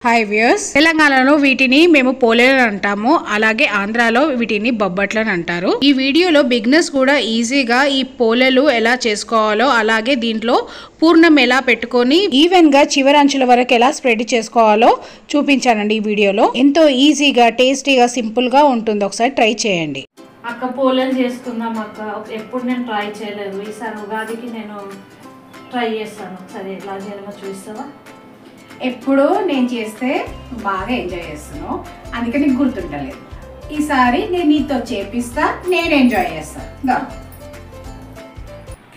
Hi viewers, తెలంగాణలో వీటిని మేము పోలేలు అంటాము, అలాగే ఆంధ్రాలో వీటిని బొబ్బట్లు అని అంటారు. ఈ వీడియోలో బిగినర్స్ కూడా ఈజీగా ఈ పోలేలు ఎలా చేసుకోవాలో, అలాగే దీంట్లో పూర్ణం ఎలా పెట్టుకొని ఈవెన్ గా చివరి అంచుల వరకు ఎలా స్ప్రెడ్ చేసుకోవాలో చూపించానండి. ఈ వీడియోలో ఎంతో ఈజీగా, టేస్టీగా, సింపుల్ గా ఉంటుంది. ఒకసారి ట్రై చేయండి. అక్క పోలేలు చేసుకుందాం అక్క. ఎప్పుడు నేను ట్రై చేయలేదు. ఈసారి ఉగాదికి నేను ట్రై చేస్తాను. సరే, ఎలా చేయాలో చూస్తావా? ఎప్పుడు నేను చేస్తే బాగా ఎంజాయ్ చేస్తున్నావు, అందుకే నీకు గుర్తుంటలేదు. ఈసారి నేను నీతో చేపిస్తా, నేను ఎంజాయ్ చేస్తా.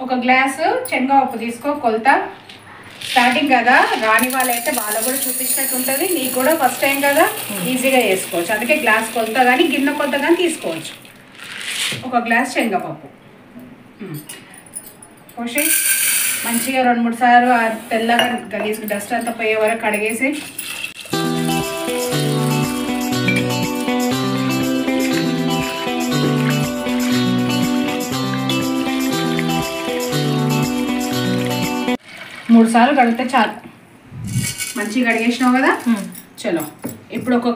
ఒక గ్లాసు శనగపప్పు తీసుకో. కొలత స్టార్టింగ్ కదా, రాని వాళ్ళైతే వాళ్ళకు కూడా చూపించినట్టు ఉంటుంది. నీకు కూడా ఫస్ట్ టైం కదా, ఈజీగా చేసుకోవచ్చు. అందుకే గ్లాస్ కొలత కానీ గిన్నె కొలత కానీ తీసుకోవచ్చు. ఒక గ్లాస్ శనగపప్పు పోసి మంచిగా 2-3 సార్లు తెల్లగా గలీజ్ డస్ట్ అంతా పోయే వరకు కడిగేసి మూడు సార్లు కడిగితే చాలు. మంచిగా కడిగేసినావు కదా, చలో ఇప్పుడు ఒక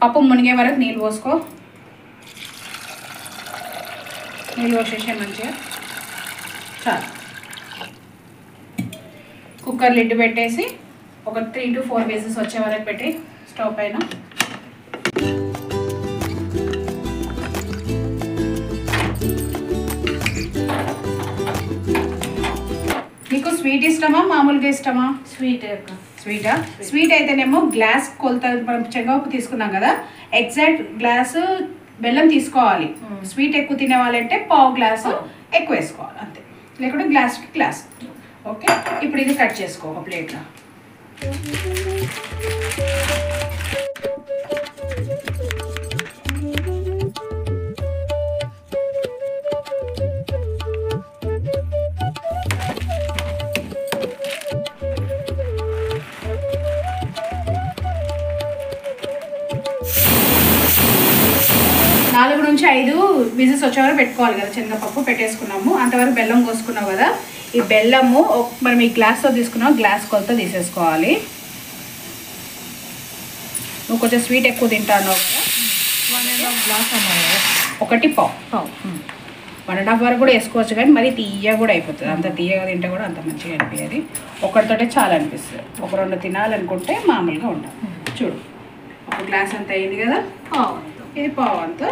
పప్పు మునిగే వరకు నీళ్ళు పోసుకో. నీళ్ళు పోసేసే మంచిగా చాలు. కుక్కర్ లిడ్ పెట్టేసి ఒక 3 to 4 విజిల్స్ వచ్చే వరకు పెట్టి స్టవ్ పైన నీకు స్వీట్ ఇష్టమా మామూలుగా ఇష్టమా? స్వీట్ అక్క. స్వీటా? స్వీట్ అయితేనేమో గ్లాస్ కొలత మనం శనగపప్పు తీసుకున్నాం కదా, ఎగ్జాక్ట్ గ్లాసు బెల్లం తీసుకోవాలి. స్వీట్ ఎక్కువ తినే వాళ్ళంటే పావు గ్లాసు ఎక్కువ వేసుకోవాలి అంతే, లేకుంటే గ్లాస్కి గ్లాస్. ఓకే, ఇప్పుడు ఇది కట్ చేసుకో ఒక ప్లేట్లో. నాలుగు నుంచి 5 విజిల్స్ వచ్చే వరకు పెట్టుకోవాలి కదా. శనగపప్పు పెట్టేసుకున్నాము, అంతవరకు బెల్లం కోసుకున్నావు కదా. ఈ బెల్లము మనం ఈ గ్లాస్తో తీసుకున్నావు, గ్లాస్ కొలత తీసేసుకోవాలి. నువ్వు కొంచెం స్వీట్ ఎక్కువ తింటాను కదా, 1.5 గ్లాస్ అన్నారు కదా. 1.5 1.5 వరకు కూడా వేసుకోవచ్చు, కానీ మరి తీయ కూడా అయిపోతుంది. అంత తీయగా తింటే కూడా అంత మంచిగా అనిపించేది. ఒకటితోటే చాలా అనిపిస్తుంది. ఒక 2 తినాలనుకుంటే మామూలుగా ఉండాలి. చూడు, ఒక గ్లాస్ అంత అయింది కదా, ఇది పావు అంతా.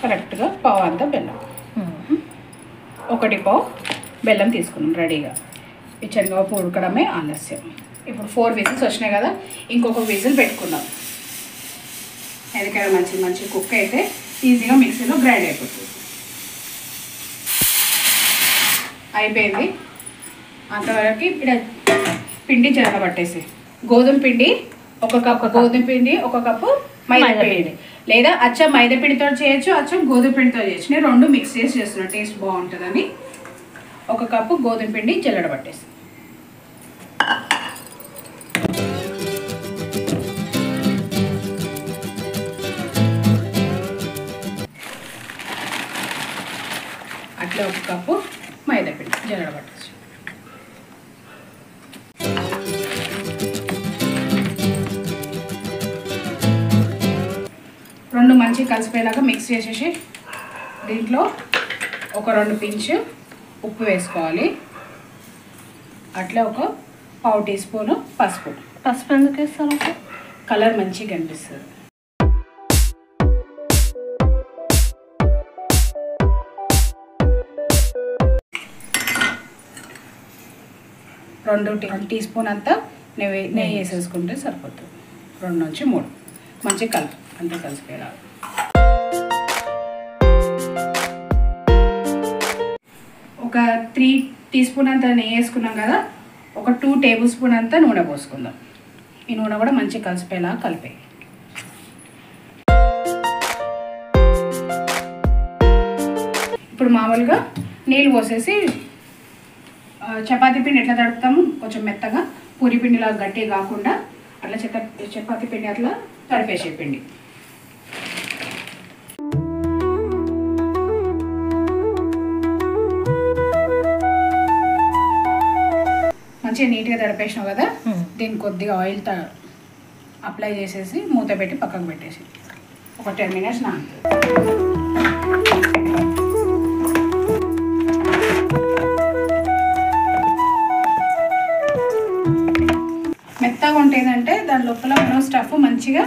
కరెక్ట్గా పావు అంతా బెల్లం, 1 పావు బెల్లం తీసుకున్నాం రెడీగా. ఈ శనగపప్పు ఉడకడమే ఆలస్యం. ఇప్పుడు 4 విజిల్స్ వచ్చినాయి కదా, ఇంకొక విజిల్ పెట్టుకుందాం. ఎందుకైనా మంచి కుక్ అయితే ఈజీగా మిక్సీలో గ్రైండ్ అయిపోతుంది. అయిపోయింది. అంతవరకు ఇక్కడ పిండి జరగబట్టేసి, గోధుమ పిండి 1 కప్పు, గోధుమ పిండి 1 కప్పు, మైదా పిండి. లేదా అచ్చం మైదా పిండితో చేయొచ్చు, అచ్చం గోధుమ పిండితో చేయొచ్చు. నేను 2 మిక్స్ చేసి చేస్తున్నాను, టేస్ట్ బాగుంటుందని. 1 కప్పు గోధుమ పిండి జల్లడబట్టేసి, అట్లా 1 కప్పు మైదా పిండి జల్లడబట్టేసి, రెండు మంచిగా కలిసిపోయేలాగా మిక్స్ చేసేసి దీంట్లో ఒక 2 పించ్ ఉప్పు వేసుకోవాలి. అట్లా ఒక పావు టీ స్పూను పసుపు. పసుపు ఎందుకు వేస్తాను? కలర్ మంచిగా కనిపిస్తుంది. రెండు టీ స్పూన్ అంతా నెయ్యి వేసేసుకుంటే సరిపోతుంది. 2 నుంచి 3 మంచిగా కలుపు, అంతా కలిసిపోయేలా. ఒక 3 టీ స్పూన్ అంతా నెయ్యి వేసుకున్నాం కదా, ఒక 2 టేబుల్ స్పూన్ అంతా నూనె పోసుకుందాం. ఈ నూనె కూడా మంచిగా కలిసిపోయేలా కలిపే. ఇప్పుడు మామూలుగా నీళ్ళు పోసేసి చపాతీ పిండి ఎట్లా తడుపుతాము, కొంచెం మెత్తగా, పూరి పిండిలా గట్టి కాకుండా అట్లా చపాతీ పిండి అట్లా తడిపేసే పిండి. మంచిగా నీట్గా తడిపేసినావు కదా, దీనికి కొద్దిగా ఆయిల్ అప్లై చేసేసి మూత పెట్టి పక్కకు పెట్టేసి ఒక 10 మినిట్స్ మెత్తగా ఉంటేదంటే దాని లోపల మనం స్టఫ్ మంచిగా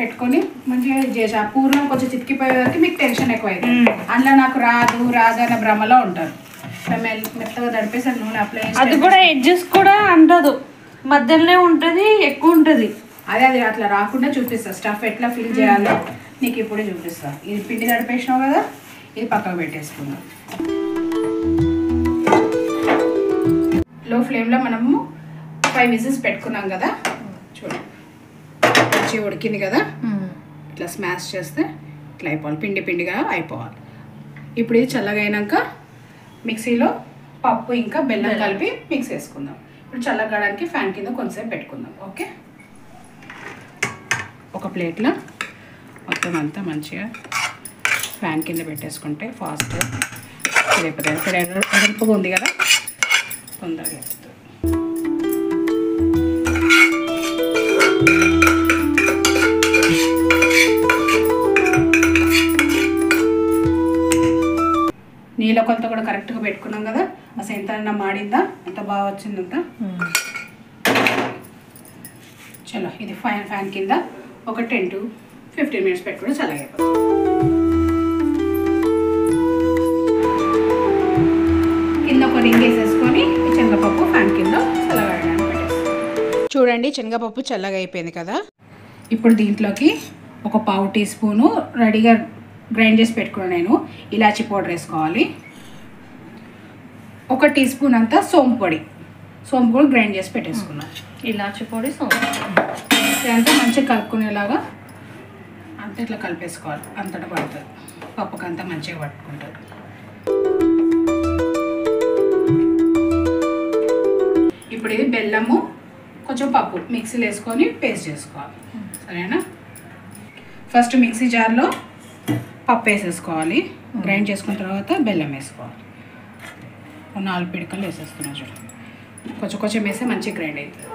పెట్టుకొని మంచిగా చేసి ఆ పూర్వం కొంచెం చితికిపోయే వరకు మీకు టెన్షన్ ఎక్కువ అవుతుంది. అందులో నాకు రాదు అన్న భ్రమలో ఉంటారు. మెత్తగా తడిపేసి నూనె అప్లై చేసి అది కూడా ఎడ్జెస్ కూడా అంటదు, మధ్యలోనే ఉంటుంది, ఎక్కువ ఉంటుంది. అదే అట్లా రాకుండా చూపిస్తా. స్టఫ్ ఎట్లా ఫిల్ చేయాలో నీకు ఇప్పుడే చూపిస్తా. ఇది పిండి తడిపేసినావు కదా, ఇది పక్కకు పెట్టేసుకుందాం. లో ఫ్లేమ్లో మనము 5 విజిల్స్ పెట్టుకున్నాం కదా, చూడు మంచిగా ఉడికింది కదా. ఇట్లా స్మాష్ చేస్తే ఇట్లా అయిపోవాలి, పిండిగా అయిపోవాలి. ఇప్పుడు ఇది చల్లగా అయినాక మిక్సీలో పప్పు ఇంకా బెల్లం కలిపి మిక్స్ చేసుకుందాం. ఇప్పుడు చల్లగడానికి ఫ్యాన్ కింద కొంచెంసేపు పెట్టుకుందాం. ఓకే, ఒక ప్లేట్లో మొత్తం అంతా మంచిగా ఫ్యాన్ కింద పెట్టేసుకుంటే ఫాస్ట్గా అయిపోతుంది. ఇక్కడ ఎరుపుగా ఉంది కదా, తొందరగా వేస్తుంది. నీళ్ళ కొలత కూడా కరెక్ట్గా పెట్టుకున్నాం కదా. అసలు ఎంత మాడిందా, ఎంత బాగా వచ్చిందంత. చలో ఇది ఫ్యాన్ కింద ఒక 10 to 15 మినిట్స్ పెట్టుకుంటే చల్లగా అయిపోతుంది. కింద ఒక రింగ్ వేసేసుకొని శనగపప్పు ఫ్యాన్ కింద చల్లగా పెట్టేస్తాం. చూడండి శనగపప్పు చల్లగా అయిపోయింది కదా. ఇప్పుడు దీంట్లోకి ఒక 1/2 టీ స్పూను రెడీగా గ్రైండ్ చేసి పెట్టుకున్నాను నేను ఇలాచి పౌడర్ వేసుకోవాలి. 1 టీ స్పూన్ అంతా సోంపు పొడి గ్రైండ్ చేసి పెట్టేసుకున్నాను. ఇలాచి పొడి, సోంపు ఇదంతా మంచిగా కలుపుకునేలాగా అంతా ఇట్లా కలిపేసుకోవాలి. అంతటా పడుతుంది, పప్పుకి అంతా మంచిగా పట్టుకుంటుంది. ఇప్పుడు ఇది బెల్లము కొంచెం పప్పు మిక్సీలో వేసుకొని పేస్ట్ చేసుకోవాలి. సరేనా? ఫస్ట్ మిక్సీ జార్లో పప్పు వేసేసుకోవాలి. గ్రైండ్ చేసుకున్న తర్వాత బెల్లం వేసుకోవాలి. 4 పిడికలు వేసేస్తున్నా చూడు. కొంచెం వేస్తే మంచిగా గ్రైండ్ అవుతుంది.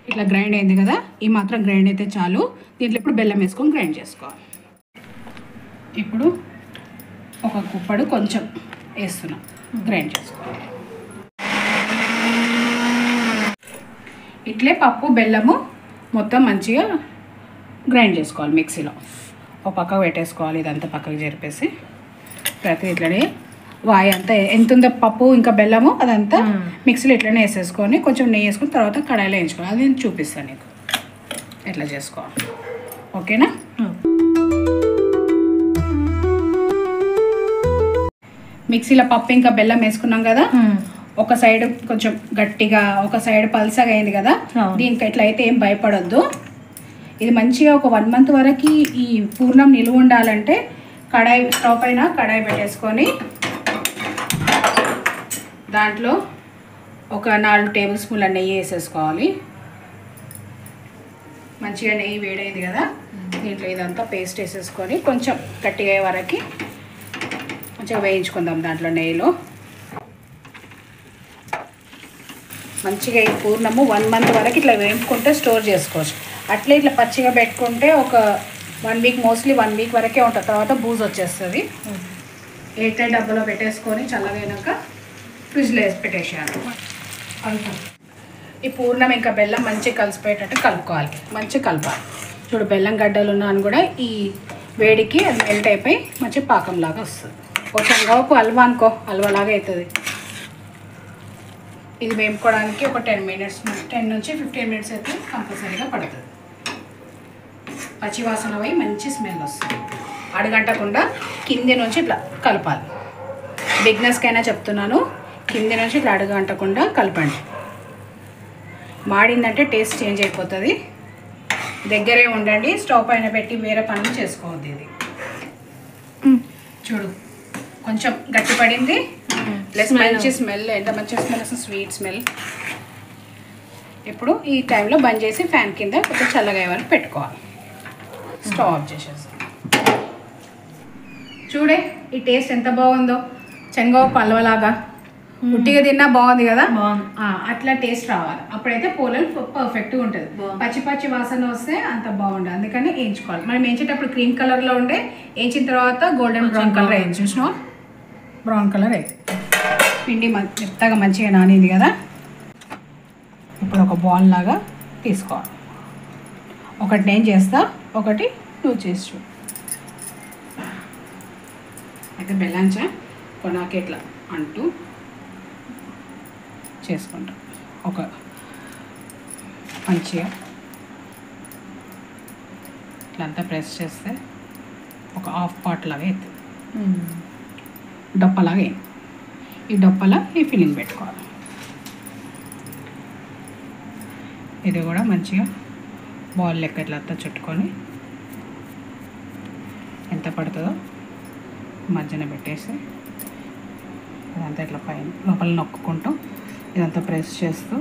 ఇట్లా గ్రైండ్ అయింది కదా, ఈ మాత్రం గ్రైండ్ అయితే చాలు. దీంట్లో ఇప్పుడు బెల్లం వేసుకొని గ్రైండ్ చేసుకోవాలి. ఇప్పుడు ఒక గుప్పడు కొంచెం వేస్తున్నా, గ్రైండ్ చేసుకోవాలి. ఇట్లే పప్పు బెల్లము మొత్తం మంచిగా గ్రైండ్ చేసుకోవాలి మిక్సీలో. ఒక పక్కకు పెట్టేసుకోవాలి. ఇదంతా పక్కకు జరిపేసి ప్రతి ఇట్లనే వాయి అంతా ఎంత ఉందో పప్పు ఇంకా బెల్లము అదంతా మిక్సీలో ఇట్లనే వేసేసుకొని కొంచెం నెయ్యి వేసుకుని తర్వాత కడాయిలో వేయించుకోవాలి. అది నేను చూపిస్తాను నీకు ఎట్లా చేసుకోవాలి. ఓకేనా? మిక్సీలో పప్పు ఇంకా బెల్లం వేసుకున్నాం కదా, ఒక సైడ్ కొంచెం గట్టిగా ఒక సైడ్ పల్సగా అయింది కదా. దీనికి ఎట్లా అయితే ఏం భయపడొద్దు. ఇది మంచిగా ఒక 1 month వరకు ఈ పూర్ణం నిలువ ఉండాలంటే స్టవ్ పైన కడాయి పెట్టేసుకొని దాంట్లో ఒక 4 టేబుల్ స్పూన్ల నెయ్యి వేసేసుకోవాలి. మంచిగా నెయ్యి వేడైంది కదా, దీంట్లో ఇదంతా పేస్ట్ వేసేసుకొని కొంచెం గట్టిగా అయ్యే వరకు మంచిగా వేయించుకుందాం. దాంట్లో నెయ్యిలో మంచిగా ఈ పూర్ణము 1 month వరకు ఇట్లా వేయించుకుంటే స్టోర్ చేసుకోవచ్చు. అట్లే ఇట్లా పచ్చిగా పెట్టుకుంటే ఒక 1 week, మోస్ట్లీ 1 week వరకే ఉంటుంది. తర్వాత బూజు వచ్చేస్తుంది. ఎయిర్ టైట్ డబ్బాలో పెట్టేసుకొని చల్లగైనాక ఫ్రిడ్జ్లో వేసి పెట్టేసేయాలి. ఈ పూర్ణం ఇంకా బెల్లం మంచిగా కలిసిపోయేటట్టు కలుపుకోవాలి. మంచిగా కలపాలి. చూడు బెల్లం గడ్డలు ఉన్నాను కూడా ఈ వేడికి అది మెల్ట్ అయిపోయి మంచి పాకంలాగా వస్తుంది. ఒక శనగపప్పు హల్వా అనుకో, హల్వాలాగా అవుతుంది. ఇది వేపుకోవడానికి ఒక 10 నుంచి 15 మినిట్స్ అయితే కంపల్సరీగా పడుతుంది. పచ్చివాసన పోయి మంచి స్మెల్ వస్తుంది. అడగంటకుండా కింది నుంచి ఇట్లా కలపాలి. బిగ్నెస్కైనా చెప్తున్నాను, కింది నుంచి ఇట్లా అడగంటకుండా కలపండి. మాడిందంటే టేస్ట్ చేంజ్ అయిపోతుంది. దగ్గరే ఉండండి, స్టవ్ పైన పెట్టి వేరే పనులు చేసుకోవద్దు. ఇది చూడు కొంచెం గట్టి పడింది, ప్లస్ మంచి స్మెల్, ఎంత మంచి స్మెల్ వస్తుంది, స్వీట్ స్మెల్. ఇప్పుడు ఈ టైంలో బంద్ చేసి ఫ్యాన్ కింద కొంచెం చల్లగా వరకు పెట్టుకోవాలి. స్టవ్ ఆఫ్ చేసేస్తాం. చూడే ఈ టేస్ట్ ఎంత బాగుందో, శనగపప్పు హల్వాలాగా ఉట్టిగా తిన్నా బాగుంది కదా. బాగుంది. అట్లా టేస్ట్ రావాలి, అప్పుడైతే పోలేలు పర్ఫెక్ట్గా ఉంటుంది. పచ్చి పచ్చి వాసన వస్తే అంత బాగుండదు, అందుకని వేయించుకోవాలి. మనం వేయించేటప్పుడు క్రీమ్ కలర్లో ఉండే, వేయించిన తర్వాత గోల్డెన్ బ్రౌన్ కలర్ వేయించి చూసినావా, బ్రౌన్ కలర్ అయితే పిండి మెత్తగా మంచిగా నానింది కదా. ఇప్పుడు ఒక బాల్ లాగా తీసుకోవాలి. ఒకటి నేను చేస్తా, ఒకటి నువ్వు చేసి చూడు. అయితే బెల్లంచా కొనాకి ఇట్లా అంటూ చేసుకుంటాం. ఒక మంచిగా ఇట్లంతా ప్రెస్ చేస్తే ఒక హాఫ్ పార్ట్ లాగా అవుతుంది, డొప్పలాగా అయింది. ఈ డొప్పలా ఈ ఫిల్లింగ్ పెట్టుకోవాలి. ఇది కూడా మంచిగా బాల్ లెక్క ఇట్లా అంతా చుట్టుకొని ఎంత పడుతుందో మధ్యన పెట్టేసి ఇదంతా ఇట్లా పైన లోపల నొక్కుంటూ ఇదంతా ప్రెస్ చేస్తూ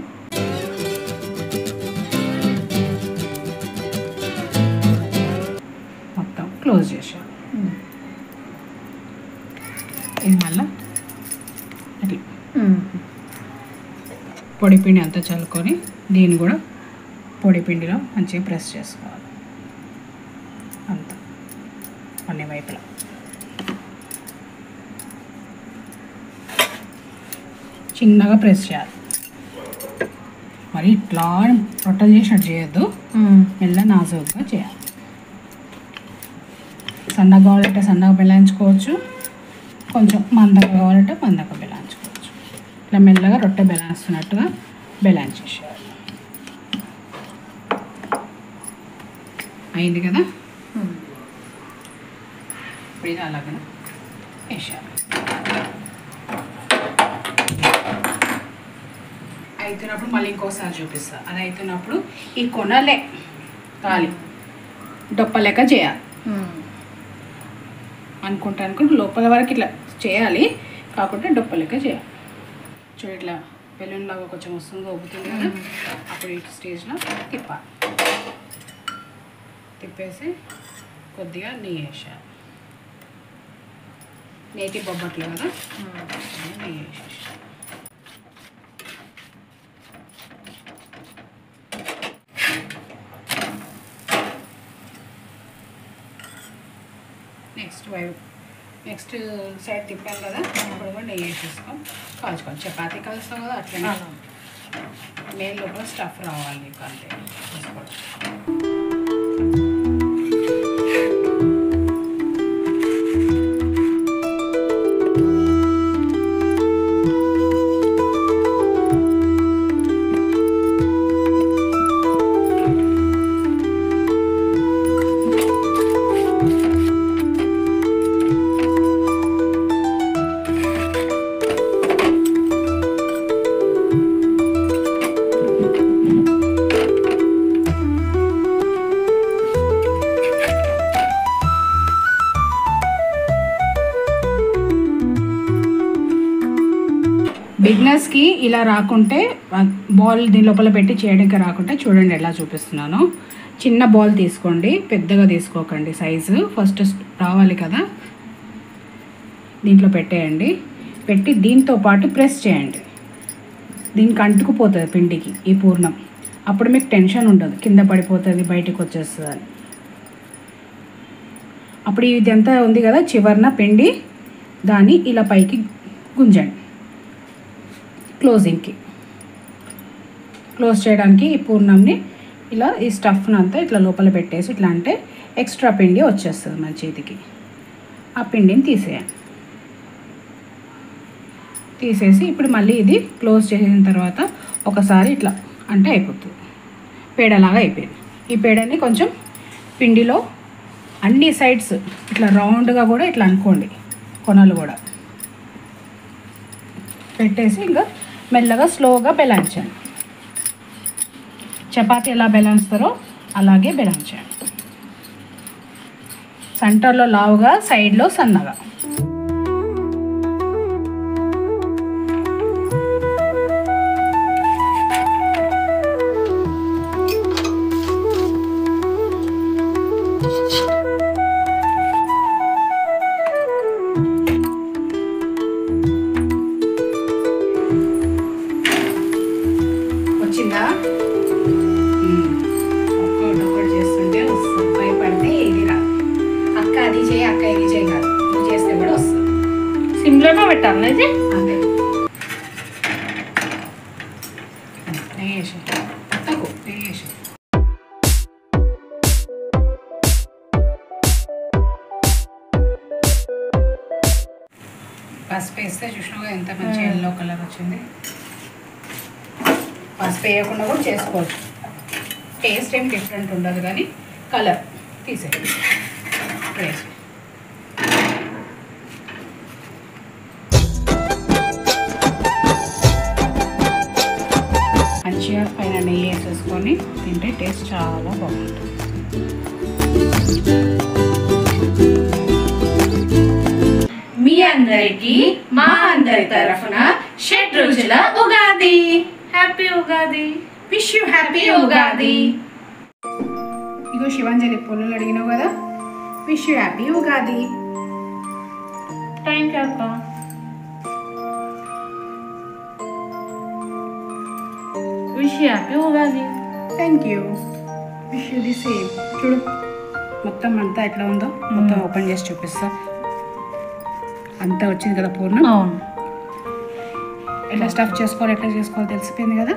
మొత్తం క్లోజ్ చేసాం. ఇది మళ్ళీ ఇట్లా పొడి పిండి అంతా చల్లుకొని దీన్ని కూడా పొడి పిండిలో మంచిగా ప్రెస్ చేసుకోవాలి. అంతా అన్ని వైపులా చిన్నగా ప్రెస్ చేయాలి. మరి ఇట్లా రొట్టెలు చేసినట్టు చేయొద్దు, మెల్ల నాజుగ్గా చేయాలి. సన్నగా కావాలంటే సన్నగా బెల్లాయించుకోవచ్చు, కొంచెం మందగా కావాలంటే మందగా బెల్లాయించుకోవచ్చు. ఇట్లా మెల్లగా రొట్టె బెల్లాయిస్తున్నట్టుగా బెల్లాయించేసేయాలి. అయింది కదా. ఇప్పుడు ఇది అలాగే వేసేయాలి. అవుతున్నప్పుడు మళ్ళీ ఇంకోసారి చూపిస్తా. అది అవుతున్నప్పుడు ఈ కొనలే తాలి డొప్ప లెక్క చేయాలి అనుకుంటే లోపల వరకు ఇట్లా చేయాలి, కాకుంటే డొప్ప లెక్క చేయాలి. చూడు ఇట్లా బెలూన్ లాగా కొంచెం వస్తుంది, ఊపుతుంది కదా. అప్పుడు ఈ స్టేజ్లో తిప్పాలి. తిప్పేసి కొద్దిగా నెయ్యి వేసేయాలి. నేతి బొబ్బట్లు కదా, నెయ్యి వేసేసి నెక్స్ట్ సైడ్ తిప్పాను కదా, ఇప్పుడు కూడా నెయ్యి వేసేసుకొని కాల్చుకోవాలి. చపాతీ కలుస్తాం కదా అట్లనే మెయిన్ లోపల స్టఫ్ రావాలి నీకు, అంతే. బిగినర్స్కి ఇలా రాకుంటే, బాల్ దీని లోపల పెట్టి చేయడానికి రాకుంటే చూడండి ఎలా చూపిస్తున్నాను. చిన్న బాల్ తీసుకోండి, పెద్దగా తీసుకోకండి. సైజు ఫస్ట్ రావాలి కదా, దీంట్లో పెట్టేయండి. పెట్టి దీంతో పాటు ప్రెస్ చేయండి. దీనికి అంటుకుపోతుంది పిండికి ఈ పూర్ణం. అప్పుడు మీకు టెన్షన్ ఉండదు, కింద పడిపోతుంది బయటికి వచ్చేస్తుంది అని. అప్పుడు ఇదంతా ఉంది కదా చివరన పిండి, దాన్ని ఇలా పైకి గుంజండి. క్లోజింగ్కి క్లోజ్ చేయడానికి ఈ పూర్ణంని ఇలా ఈ స్టఫ్ని అంతా ఇట్లా లోపల పెట్టేసి ఇట్లా అంటే ఎక్స్ట్రా పిండి వచ్చేస్తుంది మన చేతికి. ఆ పిండిని తీసేయండి. తీసేసి ఇప్పుడు మళ్ళీ ఇది క్లోజ్ చేసిన తర్వాత ఒకసారి ఇట్లా అంటే అయిపోతుంది, పేడలాగా అయిపోయింది. ఈ పేడని కొంచెం పిండిలో అన్ని సైడ్స్ ఇట్లా రౌండ్గా కూడా ఇట్లా అనుకోండి, కొనలు కూడా పెట్టేసి ఇంకా మెల్లగా స్లోగా బెలాంచండి. చపాతీ ఎలా బెలాన్స్తారో అలాగే బెలాంచండి. సెంటర్లో లావుగా, సైడ్లో సన్నగా. సిమ్లోనే పెట్టాలి ఇది. అంతే నెయ్యి వేసి తక్కువ నెయ్యి వేసి పసుపు వేస్తే చూసినావు ఎంత మంచి ఎల్లో కలర్ వచ్చింది. పసుపు వేయకుండా కూడా చేసుకోవచ్చు, టేస్ట్ ఏం డిఫరెంట్ ఉండదు కానీ కలర్ తీసేయండి. వేసి మంచిగా పైన నెయ్యి వేసేసుకొని తింటే టేస్ట్ చాలా బాగుంటుంది. మీ అందరికి మా అందరి తరఫున షడ్రుచుల Ugadi. Happy Ugadi. Wish you happy Ugadi. ఇగో శివాంజలి పొల్లులు అడిగినావు కదా, wish you happy Ugadi. Thank you అక్క. Wish you happy Ugadi. Thank you. Wish you the same. చూడు మొత్తం అంతా ఎట్లా ఉందో మొత్తం ఓపెన్ చేసి చూపిస్తా. అంతా వచ్చింది కదా పూర్ణం. అవును. ఎట్లా స్టఫ్ చేసుకోవాలి ఎట్లా చేసుకోవాలి తెలిసిపోయింది కదా.